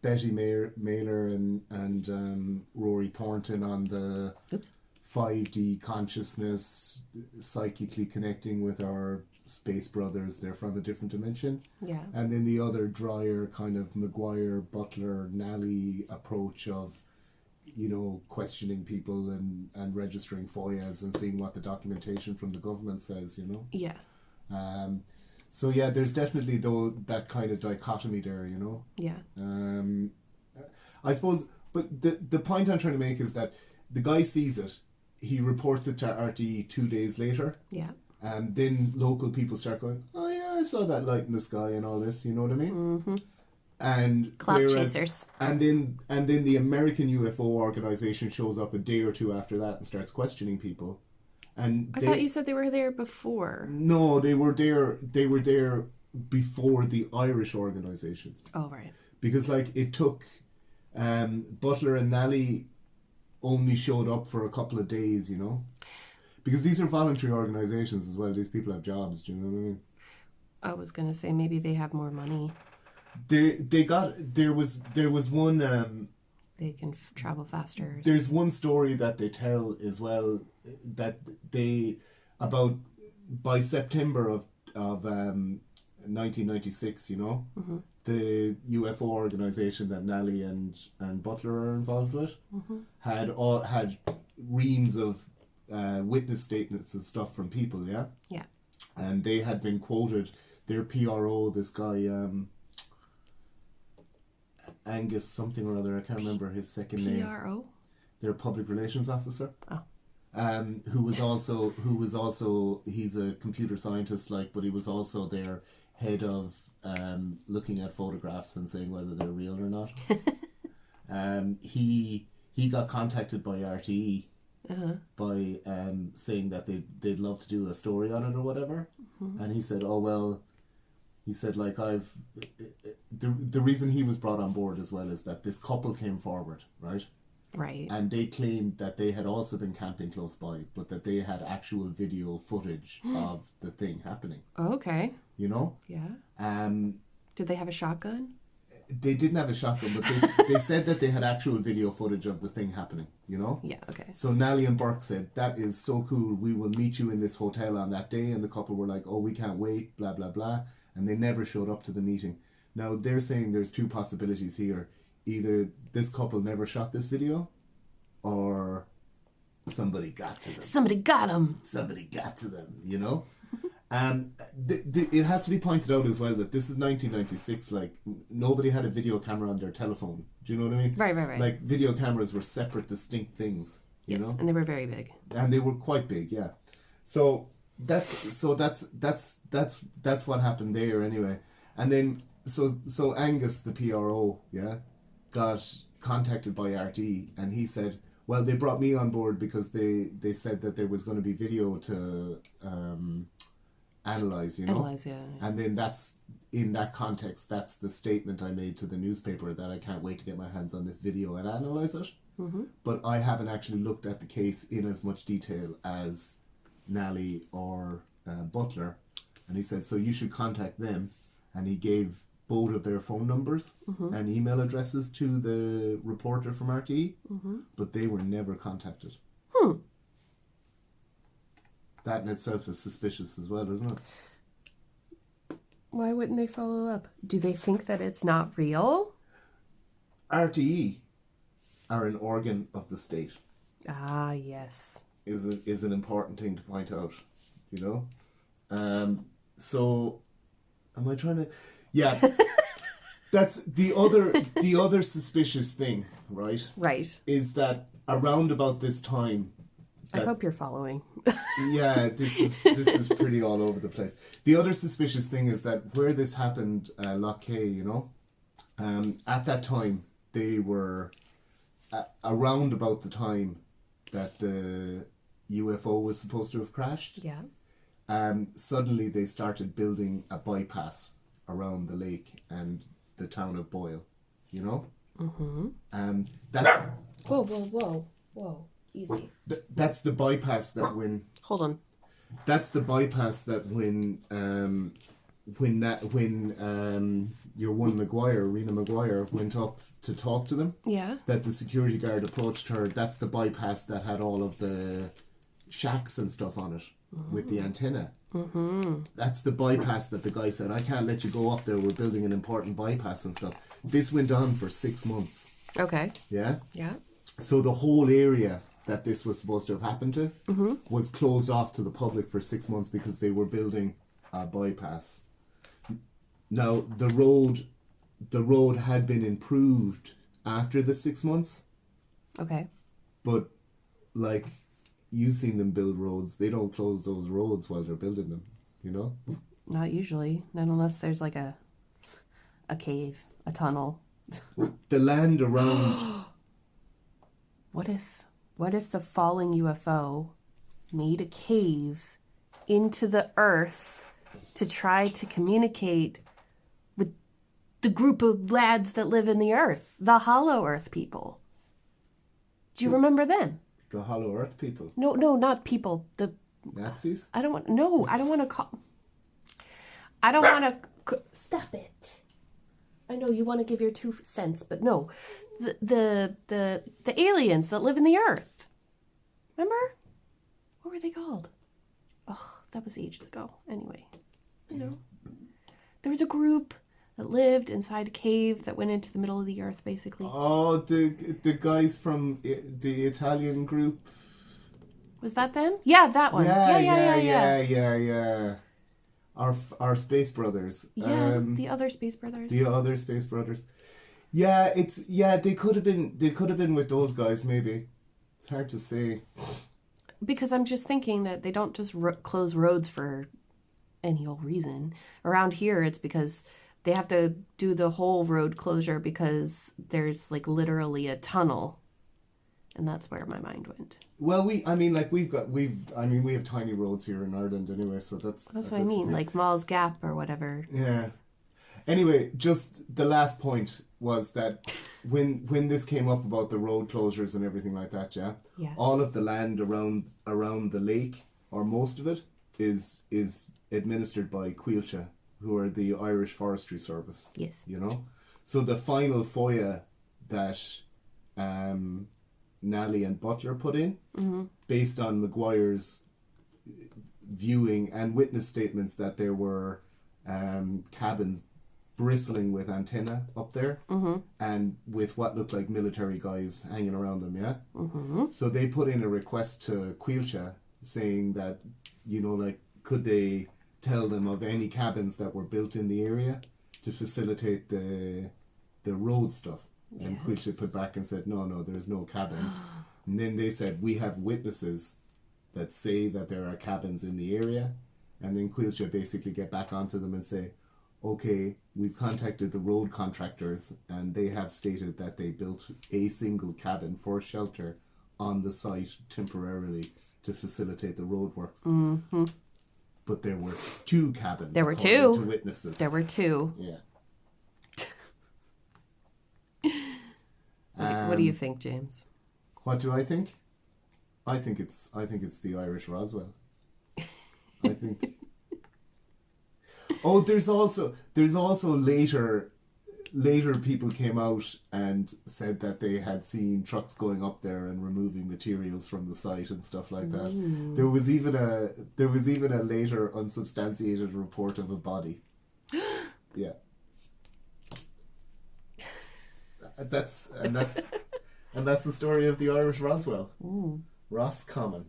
Betty Mailer and Rory Thornton on the 5D consciousness, psychically connecting with our space brothers. They're from a different dimension. Yeah. And then the other drier kind of Maguire, Butler, Nally approach of, questioning people and registering FOIAs and seeing what the documentation from the government says, Yeah. So yeah, there's definitely that kind of dichotomy there, Yeah. I suppose, but the point I'm trying to make is that the guy sees it, he reports it to RTE 2 days later. Yeah. And then local people start going, oh yeah, I saw that light in the sky and all this, you know what I mean? Mm-hmm. And cloud chasers. And then the American UFO Organization shows up a day or two after that and starts questioning people. And I thought you said they were there before. No, they were there before the Irish organizations. Oh, right. Because it took Butler and Nally only showed up for a couple of days, because these are voluntary organizations as well. These people have jobs. Do you know what I mean? I was gonna say maybe they have more money. There was one. They can travel faster. There's one story that they tell as well that by September of 1996, mm-hmm. the UFO organization that Nally and Butler are involved with had reams of witness statements and stuff from people, yeah? Yeah. And they had been quoted, their PRO, this guy, Angus something or other, I can't remember his second name. PRO? Their public relations officer. Oh. Who was also he's a computer scientist, but he was also their head of looking at photographs and saying whether they're real or not. He got contacted by RTE by saying that they'd love to do a story on it or whatever, and he said, "Oh well," he said, the reason he was brought on board as well is that this couple came forward, right? Right. And they claimed that they had also been camping close by, but that they had actual video footage of the thing happening. Okay. You know? Yeah. Did they have a shotgun? They didn't have a shotgun, but they said that they had actual video footage of the thing happening, you know? Yeah, okay. So Nally and Burke said, that is so cool, we will meet you in this hotel on that day. And the couple were like, oh, we can't wait, blah, blah, blah. And they never showed up to the meeting. Now, they're saying there's two possibilities here. Either this couple never shot this video, or somebody got to them. Somebody got them. Somebody got to them, you know? It has to be pointed out as well that this is 1996. Like, nobody had a video camera on their telephone. Do you know what I mean? Right. Like, video cameras were separate, distinct things. You know, and they were very big. And they were quite big, yeah. So that's what happened there anyway. And then so Angus, the PRO, yeah, got contacted by RT, and he said, well, they brought me on board because they said that there was going to be video to analyze, you know. Analyze, yeah. And then that's, in that context, that's the statement I made to the newspaper, that I can't wait to get my hands on this video and analyze it. Mm-hmm. But I haven't actually looked at the case in as much detail as Nally or Butler. And he said, so you should contact them. And he gave both of their phone numbers and email addresses to the reporter from RTE, but they were never contacted. That in itself is suspicious as well, isn't it? Why wouldn't they follow up? Do they think that it's not real? RTE are an organ of the state. Ah, yes. Is an important thing to point out, you know? So, am I trying to... Yeah. That's the other suspicious thing, right? Right. Is that around about this time... I hope you're following. Yeah, this is pretty all over the place. The other suspicious thing is that where this happened, Loch Kay, you know, at that time, they were around about the time that the UFO was supposed to have crashed. Yeah. Suddenly they started building a bypass around the lake and the town of Boyle, you know? Mm-hmm. That's... Whoa. Easy. That's the bypass that when... Hold on. That's the bypass that when your one Maguire, Rena Maguire, went up to talk to them. Yeah. That the security guard approached her. That's the bypass that had all of the shacks and stuff on it with the antenna. Mm-hmm. That's the bypass that the guy said, I can't let you go up there. We're building an important bypass and stuff. This went on for 6 months. Okay. Yeah? Yeah. So the whole area that this was supposed to have happened to was closed off to the public for 6 months because they were building a bypass. Now, the road had been improved after the 6 months. Okay. But, like, you've seen them build roads. They don't close those roads while they're building them, you know? Not usually. Not unless there's, like, a cave, a tunnel. The land around... What if the falling UFO made a cave into the earth to try to communicate with the group of lads that live in the earth, the Hollow Earth people? Do you remember them? The Hollow Earth people? No, not people. The Nazis? I don't want to call... Stop it. I know you want to give your 2 cents, but no. The aliens that live in the earth. Remember? What were they called? Oh, that was ages ago. Anyway, you know. There was a group that lived inside a cave that went into the middle of the earth, basically. Oh, the guys from the Italian group. Was that them? Yeah, that one. Yeah. Our space brothers. Yeah, the other space brothers. The other space brothers. Yeah, they could have been with those guys maybe. It's hard to say. Because I'm just thinking that they don't just close roads for any old reason. Around here, it's because they have to do the whole road closure because there's like literally a tunnel, and that's where my mind went. Well, we have tiny roads here in Ireland anyway, so that's what I mean, like Mall's Gap or whatever. Yeah. Anyway, just the last point was that when this came up about the road closures and everything like that, Yeah. all of the land around the lake, or most of it, is administered by Coillte, who are the Irish Forestry Service. Yes. You know? So the final FOIA that Nally and Butler put in, based on Maguire's viewing and witness statements that there were cabins bristling with antenna up there, and with what looked like military guys hanging around them, So they put in a request to Coillte saying that, could they tell them of any cabins that were built in the area to facilitate the road stuff. Yes. And Coillte put back and said, no, there's no cabins. And then they said, we have witnesses that say that there are cabins in the area. And then Coillte basically get back onto them and say, okay, we've contacted the road contractors and they have stated that they built a single cabin for shelter on the site temporarily to facilitate the road works. Mm-hmm. But there were 2 cabins. There were 2. To witnesses. There were 2. Yeah. What do you think, James? What do I think? I think it's the Irish Roswell. I think. Oh, there's also later people came out and said that they had seen trucks going up there and removing materials from the site and stuff like that. There was even a later unsubstantiated report of a body. Yeah. That's the story of the Irish Roswell. Roscommon.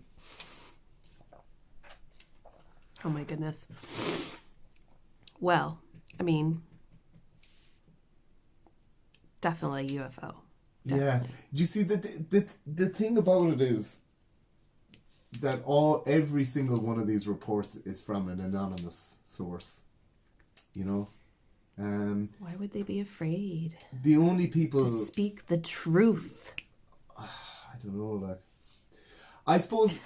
Oh my goodness. Well, I mean, definitely UFO. Definitely. Yeah. Do you see the thing about it is that every single one of these reports is from an anonymous source. You know? Why would they be afraid? The only people to speak the truth. I don't know, like, I suppose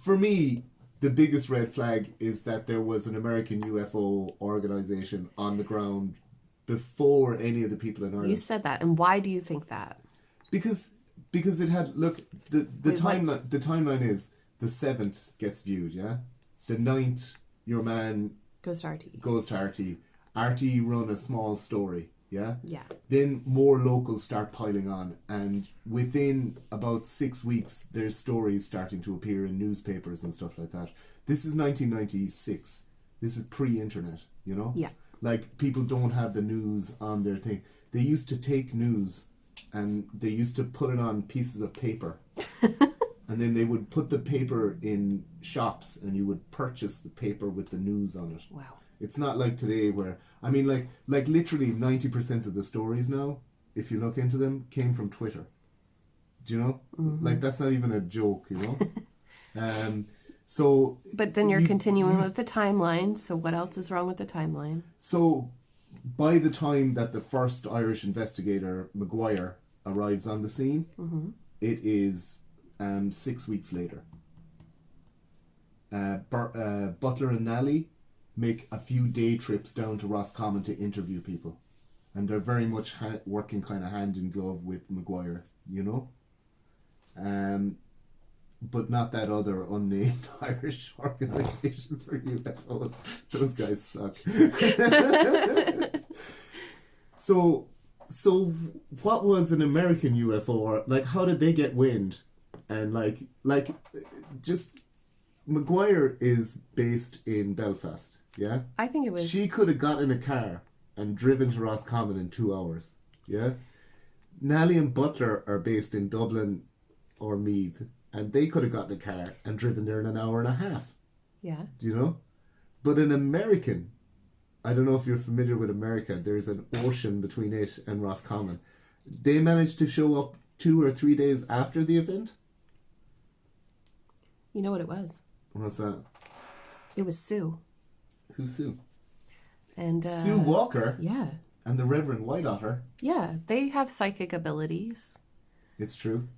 for me the biggest red flag is that there was an American UFO organization on the ground before any of the people in Ireland. You said that, and why do you think that? Because it had the timeline is the 7th gets viewed, yeah? The 9th, your man goes to RT. RT run a small story, yeah? Yeah. Then more locals start piling on, and within about 6 weeks, there's stories starting to appear in newspapers and stuff like that. This is 1996. This is pre-internet, you know? Yeah. Like, people don't have the news on their thing. They used to take news, and they used to put it on pieces of paper. And then they would put the paper in shops, and you would purchase the paper with the news on it. Wow. It's not like today where, I mean, like literally 90% of the stories now, if you look into them, came from Twitter. Do you know? Mm-hmm. Like, that's not even a joke, you know? So... But then you're continuing with the timeline, so what else is wrong with the timeline? So, by the time that the first Irish investigator, Maguire, arrives on the scene, it is 6 weeks later. Butler and Nally make a few day trips down to Roscommon to interview people, and they're very much working kind of hand in glove with Maguire, you know, but not that other unnamed Irish organization for UFOs. Those guys suck. So what was an American UFO? Like, how did they get wind? And like just Maguire is based in Belfast. Yeah? I think it was... She could have got in a car and driven to Roscommon in 2 hours. Yeah? Nally and Butler are based in Dublin or Meath, and they could have gotten a car and driven there in an hour and a half. Yeah. Do you know? But an American, I don't know if you're familiar with America, there's an ocean between it and Roscommon. They managed to show up 2 or 3 days after the event. You know what it was? What's that? It was Sue. Who's Sue? And Sue Walker? Yeah. And the Reverend White Otter? Yeah, they have psychic abilities. It's true.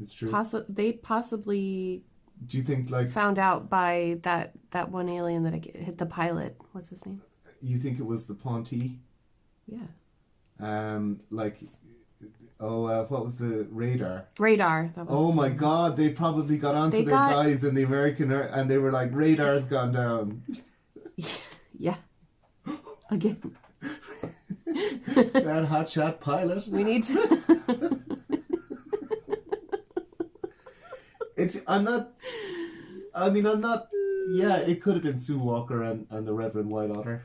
They possibly... Do you think, like... Found out by that one alien that hit the pilot. What's his name? You think it was the Ponty? Yeah. Like, what was the radar? Radar. That was Oh my God! They probably got onto their guys in the American, and they were like, "Radar's gone down." Yeah. Again. That hotshot pilot. We need to. I'm not. Yeah, it could have been Sue Walker and the Reverend White Otter.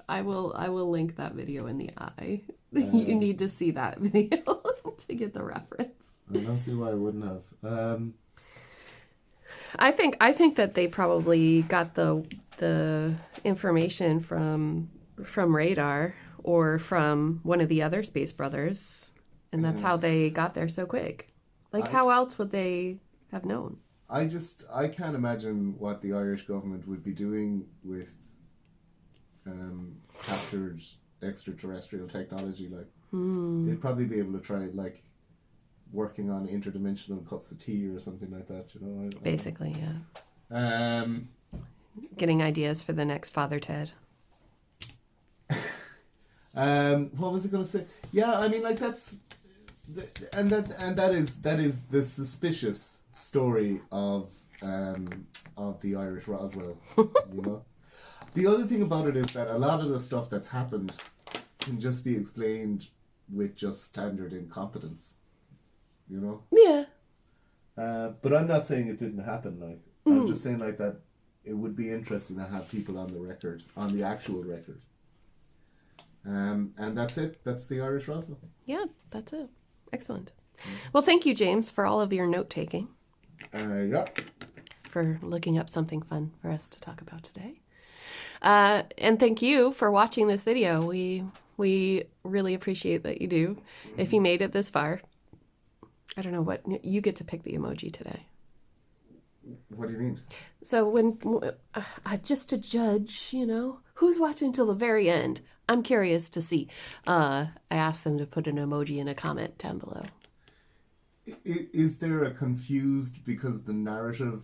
I will link that video in the eye. You need to see that video to get the reference. I don't see why I wouldn't have. I think that they probably got the information from radar or from one of the other Space Brothers, and that's how they got there so quick. Like, how else would they have known? I can't imagine what the Irish government would be doing with captured extraterrestrial technology. Like, they'd probably be able to try, like, working on interdimensional cups of tea or something like that, you know. Basically, yeah. Getting ideas for the next Father Ted. What was I going to say? Yeah, I mean, like, that is the suspicious story of the Irish Roswell. You know, the other thing about it is that a lot of the stuff that's happened can just be explained with just standard incompetence. You know. Yeah. But I'm not saying it didn't happen. Like, I'm just saying, like, that it would be interesting to have people on the record, on the actual record. And that's it. That's the Irish Roswell. Yeah, that's it. Excellent. Well, thank you, James, for all of your note-taking. Yeah. For looking up something fun for us to talk about today. And thank you for watching this video. We really appreciate that you do. If you made it this far, I don't know what, you get to pick the emoji today. What do you mean? So when, just to judge, you know, who's watching till the very end, I'm curious to see. I asked them to put an emoji in a comment down below. Is there a confused because the narrative...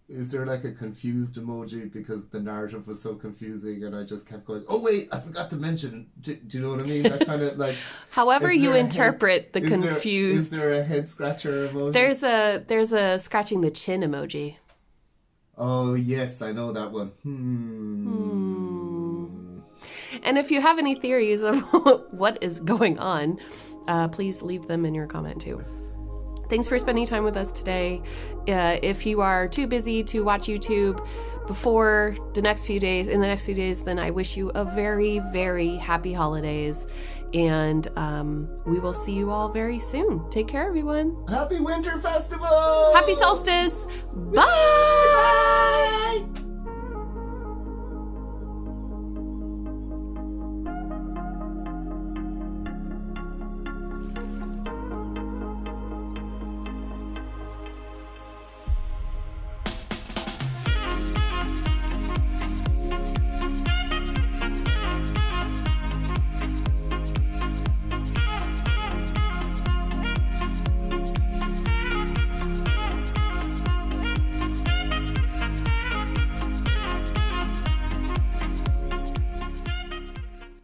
Is there like a confused emoji because the narrative was so confusing and I just kept going, oh wait, I forgot to mention. Do you know what I mean? That kind of like... However you interpret the confused... Is there a head scratcher emoji? There's a scratching the chin emoji. Oh yes, I know that one. And if you have any theories of what is going on, please leave them in your comment too. Thanks for spending time with us today. If you are too busy to watch YouTube before the next few days, then I wish you a very, very happy holidays. And we will see you all very soon. Take care, everyone. Happy Winter Festival! Happy solstice! Bye!